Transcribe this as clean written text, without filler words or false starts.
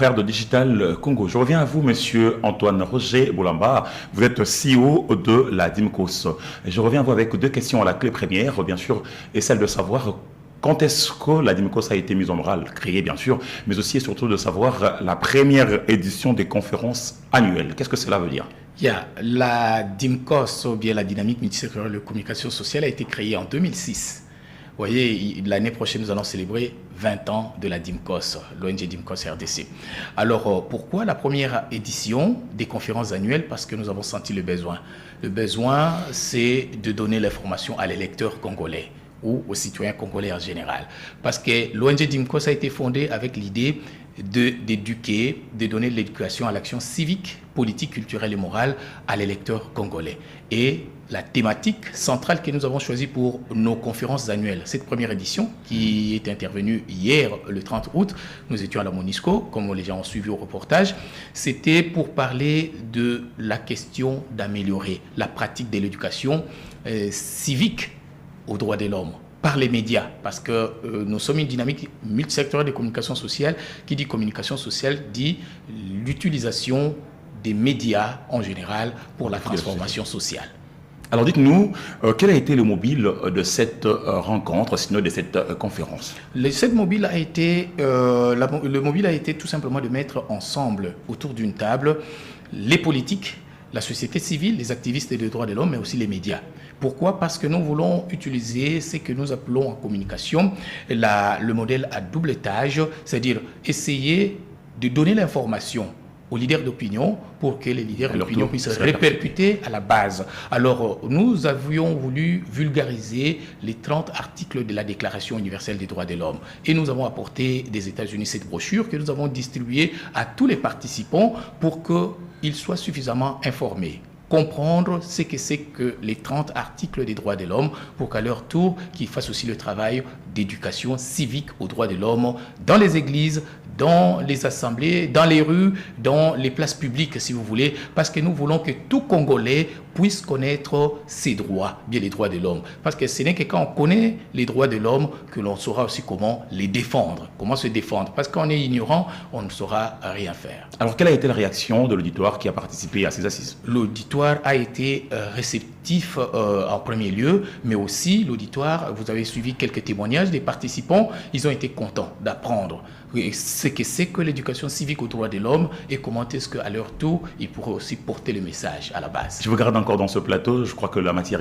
confrères de Digital Congo. Je reviens à vous, monsieur Antoine Roger Boulamba. Vous êtes CEO de la DIMCOS. Je reviens à vous avec deux questions à la clé première, bien sûr, et celle de savoir quand est-ce que la DIMCOS a été mise en branle, créée bien sûr, mais aussi et surtout de savoir la première édition des conférences annuelles. Qu'est-ce que cela veut dire? La DIMCOS, ou bien la dynamique multisectorielle de communication sociale, a été créée en 2006. Vous voyez, l'année prochaine, nous allons célébrer 20 ans de la DIMCOS, l'ONG DIMCOS RDC. Alors, pourquoi la première édition des conférences annuelles? Parce que nous avons senti le besoin. Le besoin, c'est de donner l'information à l'électeur congolais ou aux citoyens congolais en général. Parce que l'ONG DIMCOS a été fondée avec l'idée d'éduquer, de donner de l'éducation à l'action civique, politique, culturelle et morale à l'électeur congolais. Et la thématique centrale que nous avons choisie pour nos conférences annuelles, cette première édition qui est intervenue hier, le 30 août, nous étions à la MONUSCO, comme les gens ont suivi au reportage, c'était pour parler de la question d'améliorer la pratique de l'éducation civique aux droits de l'homme par les médias, parce que nous sommes une dynamique multisectorielle de communication sociale. Qui dit communication sociale dit l'utilisation des médias en général pour la transformation sociale. Alors dites-nous, quel a été le mobile de cette rencontre, sinon de cette conférence? Le mobile a été tout simplement de mettre ensemble autour d'une table les politiques, la société civile, les activistes des droits de l'homme, mais aussi les médias. Pourquoi? Parce que nous voulons utiliser ce que nous appelons en communication le modèle à double étage, c'est-à-dire essayer de donner l'information aux leaders d'opinion pour que les leaders d'opinion puissent répercuter à la base. Alors, nous avions voulu vulgariser les 30 articles de la Déclaration universelle des droits de l'homme. Et nous avons apporté des États-Unis cette brochure que nous avons distribuée à tous les participants pour qu'ils soient suffisamment informés, comprendre ce que c'est que les 30 articles des droits de l'homme pour qu'à leur tour, qu'ils fassent aussi le travail d'éducation civique aux droits de l'homme dans les églises, dans les assemblées, dans les rues, dans les places publiques, si vous voulez, parce que nous voulons que tout Congolais puisse connaître ses droits, bien les droits de l'homme. Parce que ce n'est que quand on connaît les droits de l'homme que l'on saura aussi comment les défendre, comment se défendre. Parce qu'on est ignorant, on ne saura rien faire. Alors, quelle a été la réaction de l'auditoire qui a participé à ces assises? L'auditoire a été réceptif en premier lieu, mais aussi l'auditoire, vous avez suivi quelques témoignages des participants, ils ont été contents d'apprendre ce que c'est que l'éducation civique aux droits de l'homme et comment est-ce qu'à leur tour, ils pourraient aussi porter le message à la base. Je vous garde encore dans ce plateau, je crois que la matière